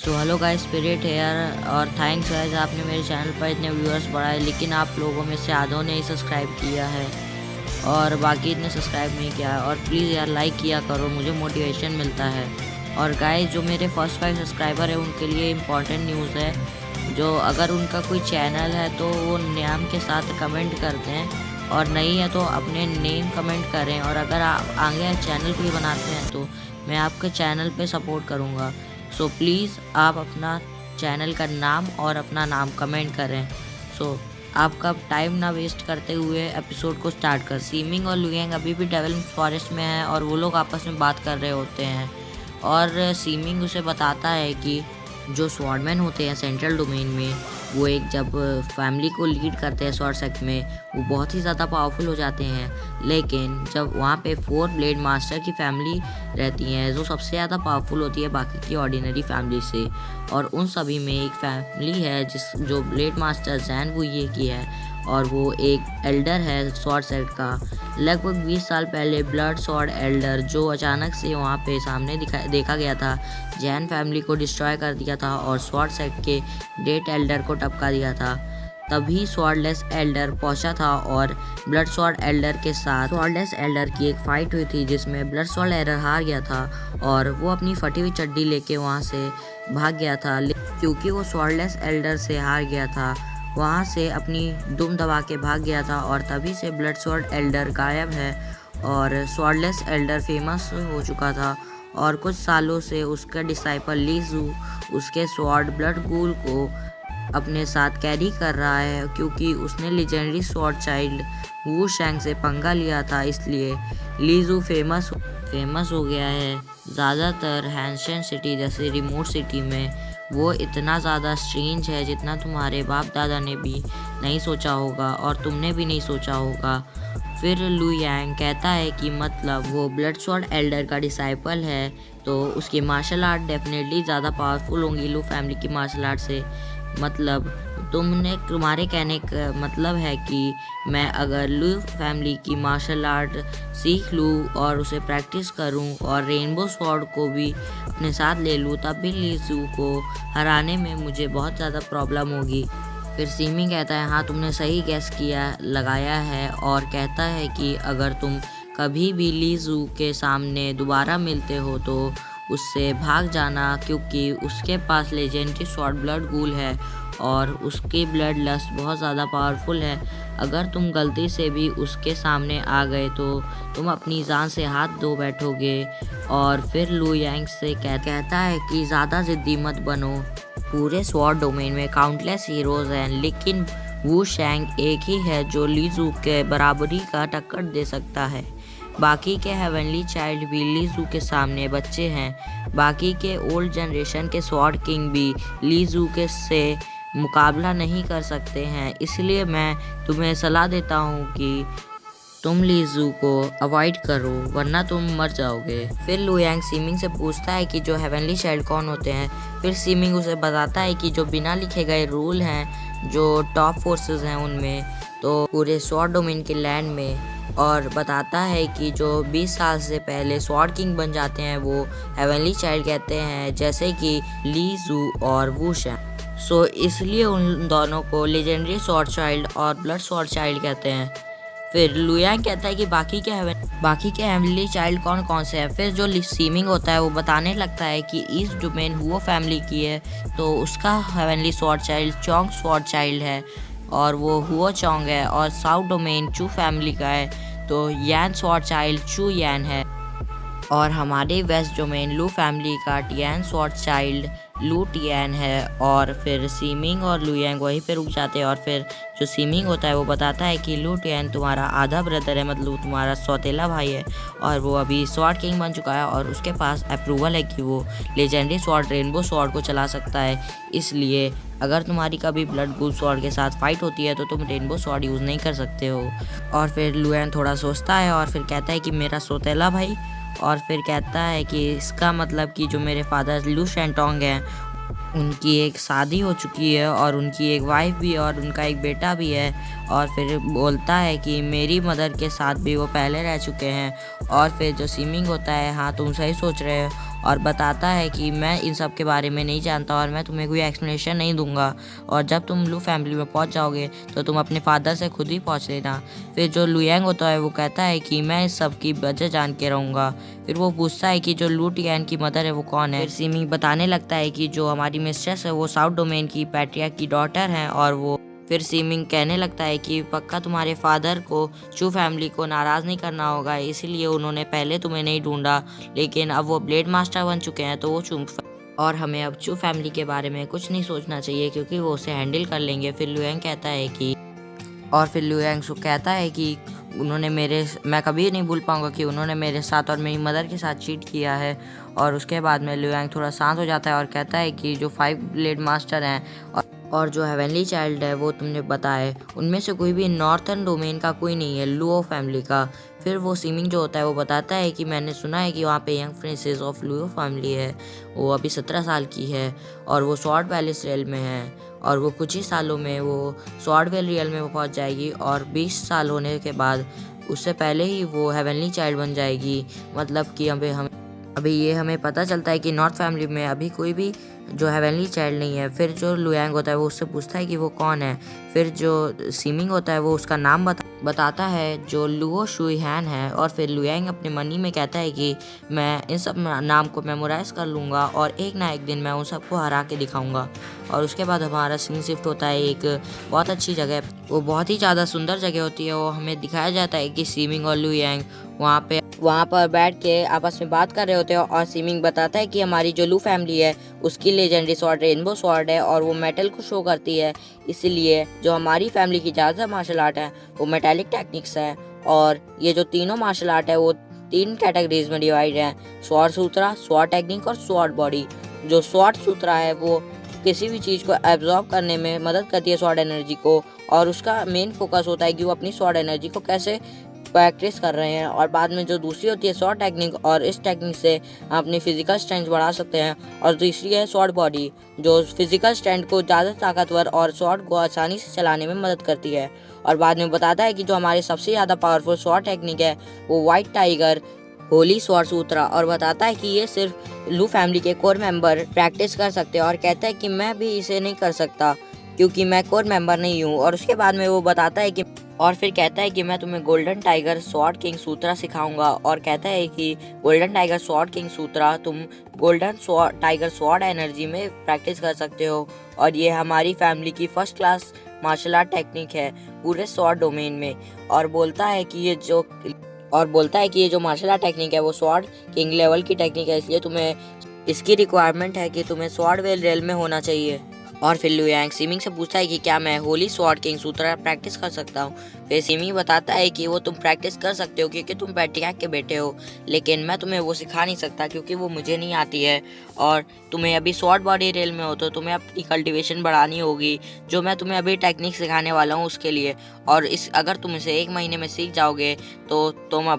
So hello guys, Spirit here और thanks guys, आपने मेरे चैनल पर इतने व्यूअर्स बढ़ाए, लेकिन आप लोगों में से आधों ने ही सब्सक्राइब किया है और बाकी इतने सब्सक्राइब नहीं किया है। और प्लीज़ यार लाइक किया करो, मुझे मोटिवेशन मिलता है। और गाइस, जो मेरे फर्स्ट 5 सब्सक्राइबर है उनके लिए इम्पॉर्टेंट न्यूज़ है। जो अगर उनका कोई चैनल है तो वो नाम के साथ कमेंट करते हैं, और नहीं है तो अपने नेम कमेंट करें। और अगर आप आगे चैनल भी बनाते हैं तो मैं आपके चैनल पे सपोर्ट करूँगा। सो प्लीज़ आप अपना चैनल का नाम और अपना नाम कमेंट करें। सो आपका टाइम ना वेस्ट करते हुए एपिसोड को स्टार्ट कर। सीमिंग और लुयांग अभी भी डेविल फॉरेस्ट में है और वो लोग आपस में बात कर रहे होते हैं। और सीमिंग उसे बताता है कि जो स्वॉर्डमैन होते हैं सेंट्रल डोमेन में, वो एक जब फैमिली को लीड करते हैं स्वॉर्ड सेक्ट में, वो बहुत ही ज़्यादा पावरफुल हो जाते हैं। लेकिन जब वहाँ पे 4 ब्लेड मास्टर की फैमिली रहती है जो सबसे ज़्यादा पावरफुल होती है बाकी की ऑर्डिनरी फैमिली से, और उन सभी में एक फैमिली है जो ब्लेड मास्टर जैन वुये की है, और वो एक एल्डर है स्वॉर्ड सेक्ट का। लगभग 20 साल पहले ब्लड स्वॉर्ड एल्डर जो अचानक से वहाँ पे सामने देखा गया था, जैन फैमिली को डिस्ट्रॉय कर दिया था और स्वॉर्ड सेक्ट के डेट एल्डर को टपका दिया था। तभी स्वॉर्डलेस एल्डर पहुंचा था और ब्लड स्वॉर्ड एल्डर के साथ स्वॉर्डलेस एल्डर की एक फाइट हुई थी जिसमें ब्लड स्वॉर्ड एल्डर हार गया था और वो अपनी फटी हुई चड्डी लेके वहाँ से भाग गया था। क्योंकि वो स्वॉर्डलेस एल्डर से हार गया था, वहाँ से अपनी दुम दबा के भाग गया था, और तभी से ब्लड स्वॉर्ड एल्डर गायब है और स्वॉर्डलेस एल्डर फेमस हो चुका था। और कुछ सालों से उसका डिसाइपल ली जू उसके स्वॉर्ड ब्लड गूल को अपने साथ कैरी कर रहा है, क्योंकि उसने लेजेंडरी स्वॉर्ड चाइल्ड वू शैंग से पंगा लिया था। इसलिए ली जू फेमस हो गया है। ज़्यादातर हैंशन सिटी जैसे रिमोट सिटी में वो इतना ज़्यादा स्ट्रेंज है जितना तुम्हारे बाप दादा ने भी नहीं सोचा होगा और तुमने भी नहीं सोचा होगा। फिर लुयांग कहता है कि मतलब वो ब्लड स्वॉर्ड एल्डर का डिसाइपल है तो उसकी मार्शल आर्ट डेफिनेटली ज़्यादा पावरफुल होंगी लू फैमिली की मार्शल आर्ट से। मतलब तुम्हारे कहने का मतलब है कि मैं अगर लू फैमिली की मार्शल आर्ट सीख लूँ और उसे प्रैक्टिस करूँ और रेनबो स्वॉर्ड को भी अपने साथ ले लूँ, तब भी ली जू को हराने में मुझे बहुत ज़्यादा प्रॉब्लम होगी। फिर सीमी कहता है हाँ तुमने सही गैस लगाया है, और कहता है कि अगर तुम कभी भी ली जू के सामने दोबारा मिलते हो तो उससे भाग जाना, क्योंकि उसके पास लेजेंडरी स्वॉर्ड ब्लड गूल है और उसकी ब्लड लस्ट बहुत ज़्यादा पावरफुल है। अगर तुम गलती से भी उसके सामने आ गए तो तुम अपनी जान से हाथ धो बैठोगे। और फिर लुयांग से कहता है कि ज़्यादा ज़िद्दी मत बनो। पूरे स्वॉर्ड डोमेन में काउंटलेस हीरोज़ हैं, लेकिन वू शैंग एक ही है जो ली जू के बराबरी का टक्कर दे सकता है। बाकी के हेवनली चाइल्ड भी ली जू के सामने बच्चे हैं। बाकी के ओल्ड जनरेशन के स्वॉर्ड किंग भी ली जू के से मुकाबला नहीं कर सकते हैं। इसलिए मैं तुम्हें सलाह देता हूँ कि तुम ली जू को अवॉइड करो, वरना तुम मर जाओगे। फिर लुयांग सीमिंग से पूछता है कि जो हेवनली चाइल्ड कौन होते हैं। फिर सीमिंग उसे बताता है कि जो बिना लिखे गए रूल हैं जो टॉप फोर्सेस हैं उनमें, तो पूरे स्वॉर्ड डोमेन के लैंड में, और बताता है कि जो 20 साल से पहले स्वॉर्ड किंग बन जाते हैं वो हेवनली चाइल्ड कहते हैं, जैसे कि ली जू और वू शैंग। सो इसलिए उन दोनों को लेजेंडरी स्वॉर्ड चाइल्ड और ब्लड स्वॉर्ड चाइल्ड कहते हैं। फिर लुयांग कहता है कि बाकी के हेवनली चाइल्ड कौन कौन से हैं। फिर जो सीमिंग होता है वो बताने लगता है कि ईस्ट डोमेन हुओ फैमिली की है तो उसका हेवनली स्वॉर्ड चाइल्ड चोंग स्वॉर्ड चाइल्ड है और वो हुओ चोंग है। और साउथ डोमेन चू फैमिली का है तो यान स्वॉर्ड चाइल्ड चू यान है। और हमारे वेस्ट डोमेन लू फैमिली का टियान स्वॉर्ड चाइल्ड लू टियान है। और फिर सीमिंग और लुयांग वहीं पे रुक जाते हैं। और फिर जो सीमिंग होता है वो बताता है कि लू टियान तुम्हारा आधा ब्रदर है, मतलब तुम्हारा सौतेला भाई है, और वो अभी स्वॉर्ड किंग बन चुका है और उसके पास अप्रूवल है कि वो लेजेंडरी स्वॉर्ड रेनबो स्वॉर्ड को चला सकता है। इसलिए अगर तुम्हारी कभी ब्लड गूल स्वॉर्ड के साथ फाइट होती है तो तुम रेनबो स्वॉर्ड यूज़ नहीं कर सकते हो। और फिर लुयांग थोड़ा सोचता है और फिर कहता है कि मेरा सौतेला भाई, और फिर कहता है कि इसका मतलब कि जो मेरे फादर लू शेंटोंग हैं उनकी एक शादी हो चुकी है और उनकी एक वाइफ भी है और उनका एक बेटा भी है। और फिर बोलता है कि मेरी मदर के साथ भी वो पहले रह चुके हैं। और फिर जो सीमिंग होता है हाँ तुम सही सोच रहे हो, और बताता है कि मैं इन सब के बारे में नहीं जानता और मैं तुम्हें कोई एक्सप्लेनेशन नहीं दूंगा, और जब तुम लू फैमिली में पहुंच जाओगे तो तुम अपने फादर से खुद ही पूछ लेना। फिर जो लुयांग होता है वो कहता है कि मैं इस सब की वजह जान के रहूँगा। फिर वो पूछता है कि जो लू टियान की मदर है वो कौन है। फिर सीमिंग बताने लगता है कि जो हमारी मिस्ट्रेस है वो साउथ डोमेन की पैट्रियार्क की डॉटर हैं, और वो फिर सीमिंग कहने लगता है कि पक्का तुम्हारे फादर को चू फैमिली को नाराज़ नहीं करना होगा, इसीलिए उन्होंने पहले तुम्हें नहीं ढूंढा, लेकिन अब वो ब्लेड मास्टर बन चुके हैं तो वो चू और हमें अब चू फैमिली के बारे में कुछ नहीं सोचना चाहिए क्योंकि वो उसे हैंडल कर लेंगे। फिर लुयांग कहता है कि फिर लुयांग कहता है कि मैं कभी नहीं भूल पाऊंगा कि उन्होंने मेरे साथ और मेरी मदर के साथ चीट किया है। और उसके बाद में लुयांग थोड़ा शांत हो जाता है और कहता है कि जो 5 ब्लेड मास्टर हैं और जो हेवनली चाइल्ड है वो तुमने बताए, उनमें से कोई भी नॉर्थर्न डोमेन का कोई नहीं है, लुओ फैमिली का। फिर वो सीमिंग जो होता है वो बताता है कि मैंने सुना है कि वहाँ पे young princess of Luo family है, वो अभी 17 साल की है और वो स्वॉर्ड पैलेस रियल में है, और वो कुछ ही सालों में वो स्वॉर्डवेल रियल में वो पहुँच जाएगी, और 20 साल होने के बाद उससे पहले ही वो हेवनली चाइल्ड बन जाएगी। मतलब कि अभी ये हमें पता चलता है कि नॉर्थ फैमिली में अभी कोई भी जो हेवनली चाइल्ड नहीं है। फिर जो लुयांग होता है वो उससे पूछता है कि वो कौन है। फिर जो सीमिंग होता है वो उसका नाम बताता है जो लुओ शुईहैन है, और फिर लुयांग अपने मनी में कहता है कि मैं इन सब नाम को मेमोराइज कर लूँगा और एक ना एक दिन मैं उन सबको हरा के दिखाऊंगा। और उसके बाद हमारा सीन शिफ्ट होता है एक बहुत अच्छी जगह, वो बहुत ही ज़्यादा सुंदर जगह होती है। वो हमें दिखाया जाता है कि सीमिंग और लुयांग वहाँ पर बैठ के आपस में बात कर रहे होते हैं, और सीमिंग बताता है कि हमारी जो लू फैमिली है उसकी लेजेंडरी स्वॉर्ड रेनबो स्वॉर्ड है और वो मेटल को शो करती है, इसीलिए जो हमारी फैमिली की ज़्यादा मार्शल आर्ट है वो मेटालिक टेक्निक्स है। और ये जो तीनों मार्शल आर्ट है वो 3 कैटेगरीज में डिवाइड है, स्वॉर्ड सूत्रा, स्वॉर्ड टेक्निक और स्वॉर्ड बॉडी। जो स्वॉर्ड सूत्रा है वो किसी भी चीज़ को एब्जॉर्ब करने में मदद करती है स्वॉर्ड एनर्जी को, और उसका मेन फोकस होता है कि वो अपनी स्वॉर्ड एनर्जी को कैसे प्रैक्टिस कर रहे हैं। और बाद में जो दूसरी होती है स्वॉर्ड टेक्निक, और इस टेक्निक से आप अपनी फिजिकल स्ट्रेंथ बढ़ा सकते हैं। और तीसरी है स्वॉर्ड बॉडी, जो फिजिकल स्ट्रेंथ को ज़्यादा ताकतवर और स्वॉर्ड को आसानी से चलाने में मदद करती है। और बाद में बताता है कि जो हमारी सबसे ज़्यादा पावरफुल स्वॉर्ड टेक्निक है वो वाइट टाइगर होली स्वॉर्ड सूत्रा, और बताता है कि ये सिर्फ लू फैमिली के कोर मेंबर प्रैक्टिस कर सकते हैं, और कहता है कि मैं भी इसे नहीं कर सकता क्योंकि मैं कोर मेंबर नहीं हूँ। और उसके बाद में वो बताता है कि और फिर कहता है कि मैं तुम्हें गोल्डन टाइगर स्वॉर्ड किंग सूत्रा सिखाऊंगा, और कहता है कि गोल्डन टाइगर स्वॉर्ड किंग सूत्रा तुम गोल्डन टाइगर स्वॉर्ड एनर्जी में प्रैक्टिस कर सकते हो, और ये हमारी फैमिली की first class martial art technique है पूरे स्वॉर्ड डोमेन में। और बोलता है कि ये जो मार्शल आर्ट टेक्निक है वो स्वॉर्ड किंग लेवल की टेक्निक है, इसलिए तुम्हें इसकी रिक्वायरमेंट है कि तुम्हें स्वॉर्डवेल रियल में होना चाहिए। और फिर लुयांग सीमिंग से पूछता है कि क्या मैं होली स्वॉर्ड किंग सूत्रा प्रैक्टिस कर सकता हूँ। फिर सीमिंग बताता है कि वो तुम प्रैक्टिस कर सकते हो क्योंकि तुम पैट्रियार्क के बेटे हो, लेकिन मैं तुम्हें वो सिखा नहीं सकता क्योंकि वो मुझे नहीं आती है, और तुम्हें अभी स्वॉर्ड बॉडी रेल में हो तो तुम्हें अपनी कल्टिवेशन बढ़ानी होगी, जो मैं तुम्हें अभी टेक्निक सिखाने वाला हूँ उसके लिए। और अगर तुम इसे 1 महीने में सीख जाओगे तो तुम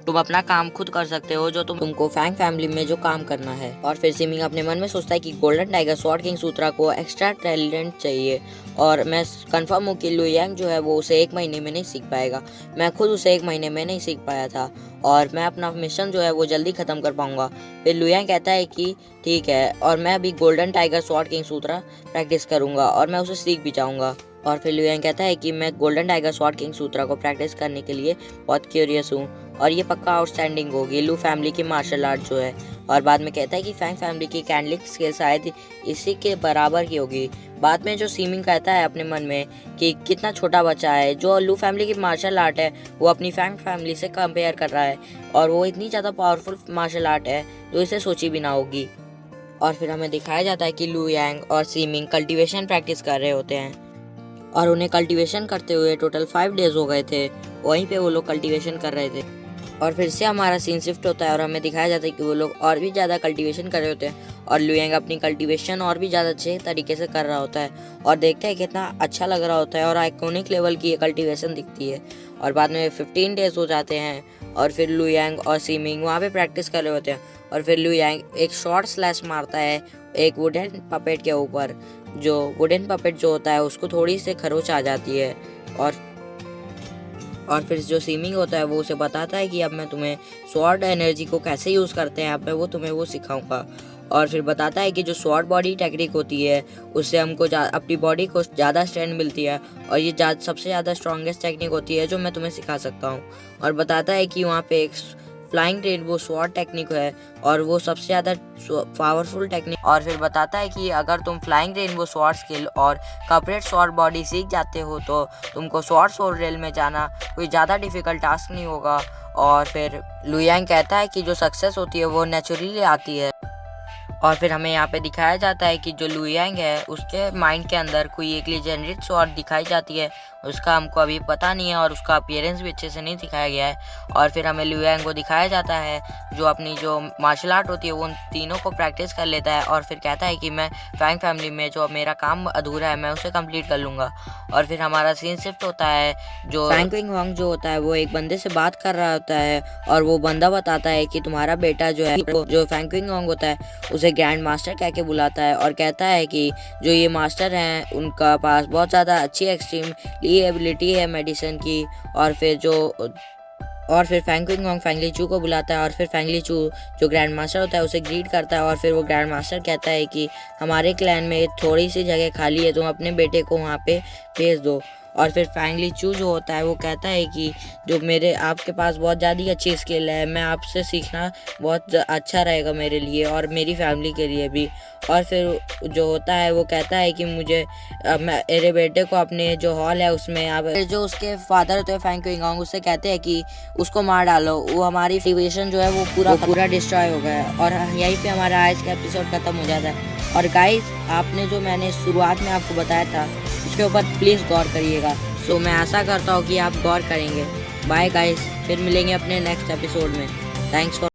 अपना काम खुद कर सकते हो, जो तुमको फैंग फैमिली में जो काम करना है। और फिर सीमिंग अपने मन में सोचता है कि गोल्डन टाइगर स्वॉर्ड किंग सूत्रा को एक्स्ट्रा टैलेंट चाहिए, और मैं कंफर्म हूँ कि लुयांग जो है वो उसे 1 महीने में नहीं सीख पाएगा। मैं खुद उसे 1 महीने में नहीं सीख पाया था, और मैं अपना मिशन जो है वो जल्दी ख़त्म कर पाऊंगा। फिर लुयांग कहता है कि ठीक है, और मैं अभी गोल्डन टाइगर स्वॉर्ड किंग सूत्रा प्रैक्टिस करूंगा और मैं उसे सीख भी जाऊंगा। और फिर लुयांग कहता है कि मैं गोल्डन टाइगर स्वॉर्ड किंग सूत्रा को प्रैक्टिस करने के लिए बहुत क्यूरियस हूँ, और ये पक्का आउटस्टैंडिंग होगी लू फैमिली की मार्शल आर्ट जो है। और बाद में कहता है कि फैंग फैमिली की कैंडलिंग स्किल शायद इसी के बराबर की होगी। बाद में जो सीमिंग कहता है अपने मन में कि कितना छोटा बच्चा है, जो लू फैमिली की मार्शल आर्ट है वो अपनी फैंग फैमिली से कंपेयर कर रहा है, और वो इतनी ज़्यादा पावरफुल मार्शल आर्ट है जो इसे सोची भी ना होगी। और फिर हमें दिखाया जाता है कि लुयांग और सीमिंग कल्टीवेशन प्रैक्टिस कर रहे होते हैं, और उन्हें कल्टीवेशन करते हुए टोटल 5 डेज हो गए थे, वहीं पे वो लोग कल्टीवेशन कर रहे थे। और फिर से हमारा सीन शिफ्ट होता है और हमें दिखाया जाता है कि वो लोग और भी ज़्यादा कल्टीवेशन कर रहे होते हैं, और लुयांग अपनी कल्टीवेशन और भी ज़्यादा अच्छे तरीके से कर रहा होता है, और देखते हैं कितना अच्छा लग रहा होता है, और आइकॉनिक लेवल की ये कल्टीवेशन दिखती है। और बाद में 15 डेज हो जाते हैं, और फिर लुयांग और सीमिंग वहाँ पे प्रैक्टिस कर रहे होते हैं, और फिर लुयांग एक शॉर्ट स्लैश मारता है एक वुडन पपेट के ऊपर। जो वुडन पपेट जो होता है उसको थोड़ी सी खरोच आ जाती है, और फिर जो सीमिंग होता है वो उसे बताता है कि अब मैं तुम्हें स्वॉर्ड एनर्जी को कैसे यूज़ करते हैं, अब मैं तुम्हें वो सिखाऊंगा। और फिर बताता है कि जो स्वॉर्ड बॉडी टेक्निक होती है उससे हमको अपनी बॉडी को ज़्यादा स्ट्रेंथ मिलती है, और ये सबसे ज़्यादा स्ट्रॉन्गेस्ट टेक्निक होती है जो मैं तुम्हें सिखा सकता हूँ। और बताता है कि वहाँ पे एक फ्लाइंग रेनबो स्वॉर्ड टेक्निक है और वो सबसे ज़्यादा पावरफुल टेक्निक। और फिर बताता है कि अगर तुम फ्लाइंग रेनबो स्वॉर्ड स्किल और कॉर्पोरेट स्वॉर्ड बॉडी सीख जाते हो तो तुमको स्वॉर्ड सोल रेल में जाना कोई ज़्यादा डिफ़िकल्ट टास्क नहीं होगा। और फिर लुयांग कहता है कि जो सक्सेस होती है वो नेचुरली आती है। और फिर हमें यहाँ पे दिखाया जाता है कि जो लुयांग है उसके माइंड के अंदर कोई एक लीजेंडरी स्वॉर्ड दिखाई जाती है, उसका हमको अभी पता नहीं है और उसका अपीयरेंस भी अच्छे से नहीं दिखाया गया है। और फिर हमें लुयांग को दिखाया जाता है जो अपनी जो मार्शल आर्ट होती है वो उन तीनों को प्रैक्टिस कर लेता है और फिर कहता है कि मैं फैंग फैमिली में जो मेरा काम अधूरा है मैं उसे कंप्लीट कर लूँगा। और फिर हमारा सीन शिफ्ट होता है, जो फैंग क्विंग जो होता है वो एक बंदे से बात कर रहा होता है और वो बंदा बताता है कि तुम्हारा बेटा जो है, जो फैंग क्विंग होता है उसे ग्रैंड मास्टर कह के बुलाता है और कहता है कि जो ये मास्टर हैं उनका पास बहुत ज़्यादा अच्छी एक्सट्रीम एबिलिटी है मेडिसिन की। और फिर फैंग क्विंग फैंग ली चू को बुलाता है और फिर फैंग ली चू जो ग्रैंड मास्टर होता है उसे ग्रीट करता है। और फिर वो ग्रैंड मास्टर कहता है कि हमारे क्लैन में थोड़ी सी जगह खाली है, तुम अपने बेटे को वहाँ पे भेज दो। और फिर फैंग ली चू जो होता है वो कहता है कि जो आपके पास बहुत ज़्यादा अच्छी स्किल है, मैं आपसे सीखना बहुत अच्छा रहेगा मेरे लिए और मेरी फैमिली के लिए भी। और फिर जो होता है वो कहता है कि मेरे बेटे को अपने जो हॉल है उसमें आप जो उसके फादर होते हैं फैंग क्विंग उससे कहते हैं कि उसको मार डालो, वो हमारी सिविलाइजेशन जो है वो पूरा डिस्ट्रॉय हो गया है। और यहीं पे हमारा आज का एपिसोड खत्म हो जाता है। और गाइस, आपने जो मैंने शुरुआत में आपको बताया था उसके ऊपर प्लीज़ गौर करिएगा। सो मैं आशा करता हूँ कि आप गौर करेंगे। बाय गाइस, फिर मिलेंगे अपने नेक्स्ट एपिसोड में। Thanks for